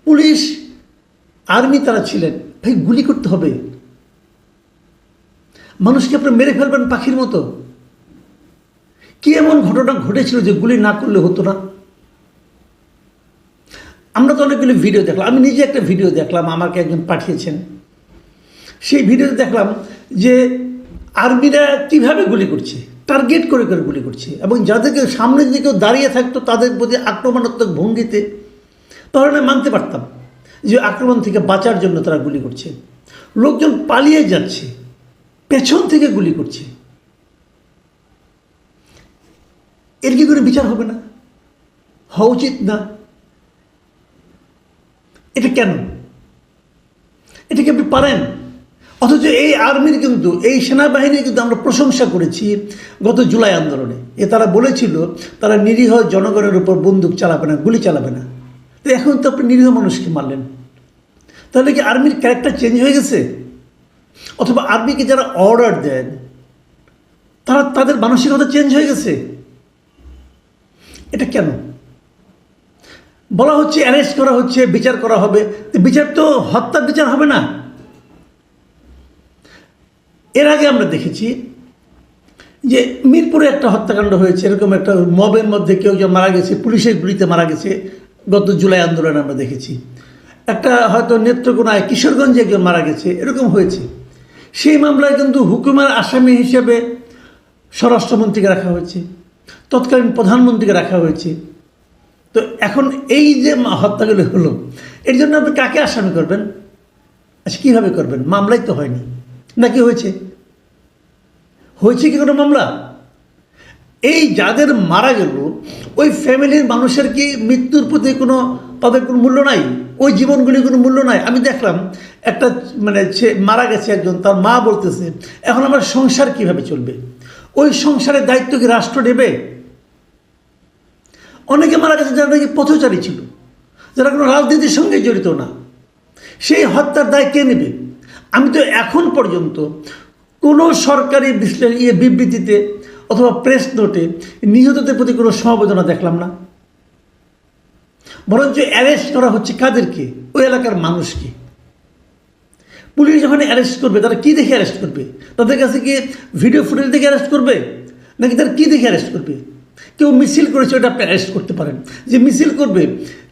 Police, army তারা ছিলেন। ভাই, গুলি করতে হবে? মানুষকে আপনি মেরে ফেলবেন পাখির মতো? কি এমন ঘটনা ঘটেছিল যে গুলি না করলে হতো না? আমরা তো অনেকগুলো ভিডিও দেখলাম, আমি নিজে একটা ভিডিও দেখলাম, আমাকে একজন পাঠিয়েছেন। সেই ভিডিওতে দেখলাম যে আর্মিরা কীভাবে গুলি করছে, টার্গেট করে করে গুলি করছে, এবং যাদেরকে সামনে যদি কেউ দাঁড়িয়ে থাকতো তাদের প্রতি আক্রমণাত্মক ভঙ্গিতে, তাহলে মানতে পারতাম যে আক্রমণ থেকে বাঁচার জন্য তারা গুলি করছে। লোকজন পালিয়ে যাচ্ছে, পেছন থেকে গুলি করছে। এর কি করে বিচার হবে না? হওয়া উচিত না? এটা কেন? এটা কি আপনি পারেন? অথচ এই আর্মির কিন্তু, এই সেনাবাহিনীর কিন্তু আমরা প্রশংসা করেছি গত জুলাই আন্দোলনে। তারা বলেছিল তারা নিরীহ জনগণের উপর বন্দুক চালাবে না, গুলি চালাবে না। তো এখন তো আপনি নিরীহ মানুষকে মারলেন। তাহলে কি আর্মির ক্যারেক্টার চেঞ্জ হয়ে গেছে? অথবা আর্মিকে যারা অর্ডার দেন তাদের মানসিকতা চেঞ্জ হয়ে গেছে? এটা কেন? বলা হচ্ছে অ্যারেস্ট করা হচ্ছে, বিচার করা হবে। তো বিচার তো হত্যার বিচার হবে না? এর আগে আমরা দেখেছি যে মিরপুরে একটা হত্যাকাণ্ড হয়েছে, এরকম একটা মবের মধ্যে কেউ যে মারা গেছে, পুলিশের গুলিতে মারা গেছে। গত জুলাই আন্দোলনে আমরা দেখেছি একটা হয়তো নেত্রকোনায়, কিশোরগঞ্জে একজন মারা গেছে, এরকম হয়েছে। সেই মামলায় কিন্তু হুকুমের আসামি হিসেবে স্বরাষ্ট্রমন্ত্রীকে রাখা হয়েছে, তৎকালীন প্রধানমন্ত্রীকে রাখা হয়েছে। তো এখন এই যে হত্যাগুলো হলো, এর জন্য আপনি কাকে আসামি করবেন? আচ্ছা, কীভাবে করবেন? মামলাই তো হয়নি, নাকি হয়েছে? হয়েছে কি কোনো মামলা? এই যাদের মারা গেল, ওই ফ্যামিলির মানুষের কি মৃত্যুর প্রতি কোনো, তাদের কোনো মূল্য নাই? ওই জীবনগুলি কোনো মূল্য নাই? আমি দেখলাম একটা মারা গেছে একজন, তার মা বলতেছে এখন আমার সংসার কিভাবে চলবে? ওই সংসারের দায়িত্ব কি রাষ্ট্র নেবে? অনেকে মারা গেছে যারা নাকি পথচারী ছিল, যারা কোনো রাজনীতির সঙ্গে জড়িত না। সেই হত্যার দায় কে নেবে? আমি তো এখন পর্যন্ত কোনো সরকারি বিবৃতিতে অথবা প্রেস নোটে নিহতদের প্রতি কোনো সমবেদনা দেখলাম না। বরঞ্চ অ্যারেস্ট করা হচ্ছে কাদেরকে? ওই এলাকার মানুষকে। পুলিশ যখন অ্যারেস্ট করবে, তারা কী দেখে অ্যারেস্ট করবে? তাদের কাছে কি ভিডিও ফুটেজ দেখে অ্যারেস্ট করবে, নাকি তারা কী দেখে অ্যারেস্ট করবে? কেউ মিছিল করেছে, ওটা আপনি অ্যারেস্ট করতে পারেন। যে মিছিল করবে,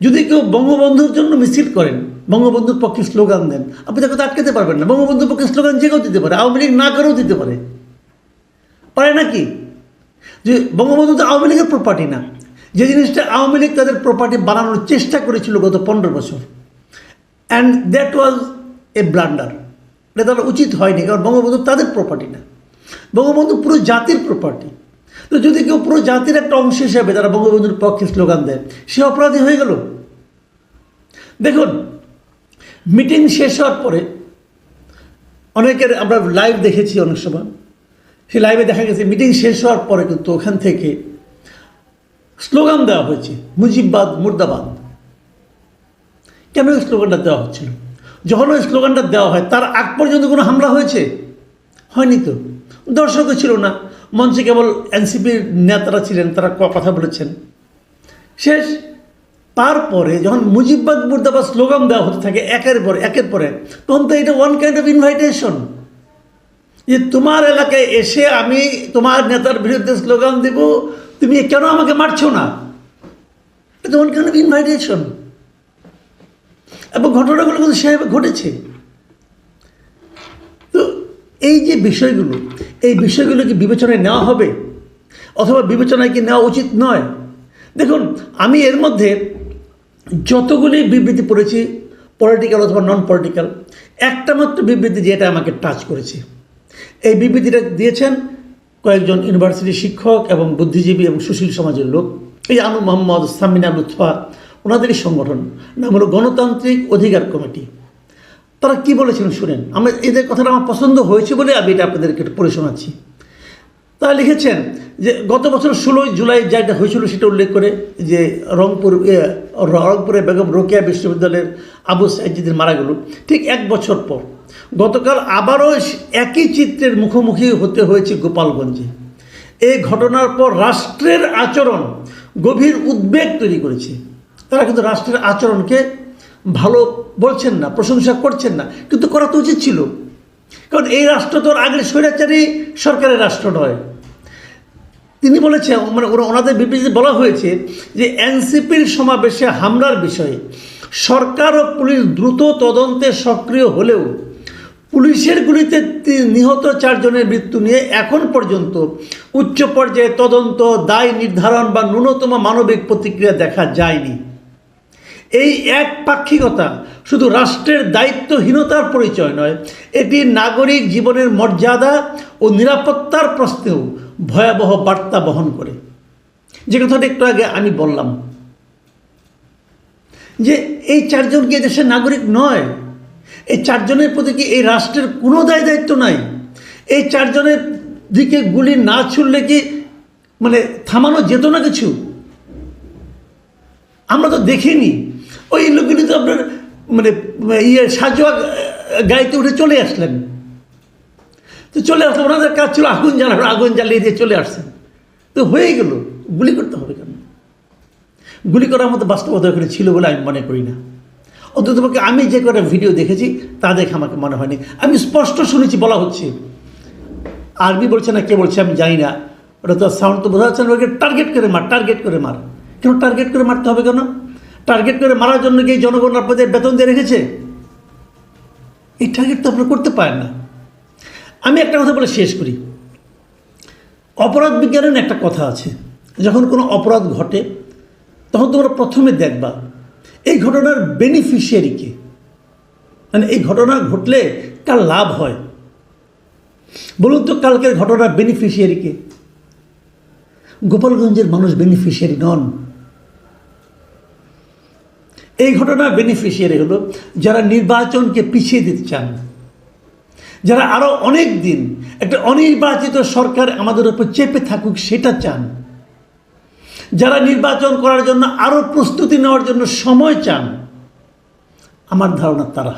যদি কেউ বঙ্গবন্ধুর জন্য মিছিল করেন, বঙ্গবন্ধুর পক্ষে স্লোগান দেন, আপনি তাকে তো আটকাতে পারবেন না। বঙ্গবন্ধুর পক্ষে স্লোগান যে কেউ দিতে পারে, আওয়ামী লীগ না করেও দিতে পারে, পারে নাকি? যে বঙ্গবন্ধু তো আওয়ামী লীগের প্রপার্টি না। যে জিনিসটা আওয়ামী লীগ তাদের প্রপার্টি বানানোর চেষ্টা করেছিল গত 15 বছর, and that was A blunder. এটা তারা উচিত হয়নি, কারণ বঙ্গবন্ধু তাদের প্রপার্টি না, বঙ্গবন্ধু পুরো জাতির প্রপার্টি। তো যদি কেউ পুরো জাতির একটা অংশ হিসাবে তারা বঙ্গবন্ধুর পক্ষে স্লোগান দেয়, সে অপরাধী হয়ে গেল। দেখুন, মিটিং শেষ হওয়ার পরে অনেকের আমরা লাইভ দেখেছি, অনেক সময় সেই লাইভে দেখা গেছে মিটিং শেষ হওয়ার পরে কিন্তু ওখান থেকে স্লোগান দেওয়া হয়েছে, মুজিববাদ মুর্দাবাদ। কেন ওই স্লোগানটা দেওয়া হচ্ছিল? যখন ওই স্লোগানটা দেওয়া হয়, তার আগ পর্যন্ত কোনো হামলা হয়েছে? হয়নি তো। দর্শকও ছিল না, মঞ্চে কেবল এনসিপির নেতারা ছিলেন, তারা কথা বলেছেন, শেষ। তারপরে যখন মুজিববাদ মুর্দাবাদ স্লোগান দেওয়া হতে থাকে একের পরে, তখন তো এটা ওয়ান কাইন্ড অফ ইনভাইটেশন, যে তোমার এলাকায় এসে আমি তোমার নেতার বিরুদ্ধে স্লোগান দেব, তুমি কেন আমাকে মারছো না? এটা ওয়ান কাইন্ড অফ ইনভাইটেশন। এবং ঘটনাগুলো কিন্তু সেভাবে ঘটেছে। তো এই যে বিষয়গুলো, এই বিষয়গুলো কি বিবেচনায় নেওয়া হবে, অথবা বিবেচনায় কি নেওয়া উচিত নয়? দেখুন, আমি এর মধ্যে যতগুলি বিবৃতি পড়েছি, পলিটিক্যাল অথবা নন পলিটিক্যাল, একটা মাত্র বিবৃতি যেটা আমাকে টাচ করেছে, এই বিবৃতিটা দিয়েছেন কয়েকজন ইউনিভার্সিটির শিক্ষক এবং বুদ্ধিজীবী এবং সুশীল সমাজের লোক। এই আনু মোহাম্মদ, সামিনা লুৎফা, ওনাদেরই সংগঠন, নাম হলো গণতান্ত্রিক অধিকার কমিটি। তারা কি বলেছিলেন শুনেন। এদের কথাটা আমার পছন্দ হয়েছে বলে আমি এটা আপনাদেরকে একটু পড়ে শোনাচ্ছি। তারা লিখেছেন যে গত বছর 16 জুলাই যেটা হয়েছিল সেটা উল্লেখ করে, যে রংপুরে বেগম রোকেয়া বিশ্ববিদ্যালয়ের আবু সাইজিদের মারা গেল ঠিক 1 বছর পর গতকাল আবারও একই চিত্রের মুখোমুখি হতে হয়েছে গোপালগঞ্জে। এই ঘটনার পর রাষ্ট্রের আচরণ গভীর উদ্বেগ তৈরি করেছে। তারা কিন্তু রাষ্ট্রের আচরণকে ভালো বলছেন না, প্রশংসা করছেন না, কিন্তু করা তো উচিত ছিল। কারণ এই রাষ্ট্র তো আগের স্বৈরাচারী সরকারের রাষ্ট্র নয়। তিনি বলেছেন, মানে ওনাদের বিবৃতিতে বলা হয়েছে যে এনসিপির সমাবেশে হামলার বিষয়ে সরকার ও পুলিশ দ্রুত তদন্তে সক্রিয় হলেও পুলিশের গুলিতে নিহত 4 জনের মৃত্যু নিয়ে এখন পর্যন্ত উচ্চ পর্যায়ে তদন্ত, দায় নির্ধারণ বা ন্যূনতম মানবিক প্রতিক্রিয়া দেখা যায়নি। এই একপাক্ষিকতা শুধু রাষ্ট্রের দায়িত্বহীনতার পরিচয় নয়, এটি নাগরিক জীবনের মর্যাদা ও নিরাপত্তার প্রশ্নেও ভয়াবহ বার্তা বহন করে। যে কথাটা একটু আগে আমি বললাম যে এই 4 জন কি দেশের নাগরিক নয়? এই 4 জনের প্রতি কি এই রাষ্ট্রের কোনো দায়িত্ব নাই? এই 4 জনের দিকে গুলি না ছুড়লে কি মানে থামানো যেত না কিছু? আমরা তো দেখিনি। ওই লোকগুলি তো আপনার মানে সাজোয়া গাড়িতে উঠে চলে আসলেন। তো চলে আসলো, ওনাদের কাজ ছিল আগুন জ্বালানো, আগুন জ্বালিয়ে দিয়ে চলে আসছেন। তো হয়ে গেল, গুলি করতে হবে কেন? গুলি করার মতো বাস্তবতা এখানে ছিল বলে আমি মনে করি না। অন্ততপক্ষে আমি যে কটা ভিডিও দেখেছি তা দেখে আমাকে মনে হয়নি। আমি স্পষ্ট শুনেছি বলা হচ্ছে, আরবি বলছে না কে বলছে আমি জানি না, ওটা তো সাউন্ড তো বোঝা যাচ্ছে না, ওকে টার্গেট করে মার, টার্গেট করে মার। কেন টার্গেট করে মারতে হবে কেন? টার্গেট করে মারার জন্য কি জনগণ আপনাদের বেতন দিয়ে রেখেছে? এই টার্গেট তো আপনারা করতে পারেন না। আমি একটা কথা বলে শেষ করি। অপরাধ বিজ্ঞানের একটা কথা আছে, যখন কোনো অপরাধ ঘটে তখন তোমরা প্রথমে দেখবা এই ঘটনার বেনিফিশিয়ারিকে, মানে এই ঘটনা ঘটলে কার লাভ হয়। বলুন তো কালকের ঘটনার বেনিফিশিয়ারিকে? গোপালগঞ্জের মানুষ বেনিফিশিয়ারি নন। এই ঘটনার বেনিফিশিয়ারি হলো যারা নির্বাচনকে পিছিয়ে দিতে চান, যারা আরও অনেক দিন একটা অনির্বাচিত সরকার আমাদের উপর চেপে থাকুক সেটা চান, যারা নির্বাচন করার জন্য আরও প্রস্তুতি নেওয়ার জন্য সময় চান, আমার ধারণা তারা।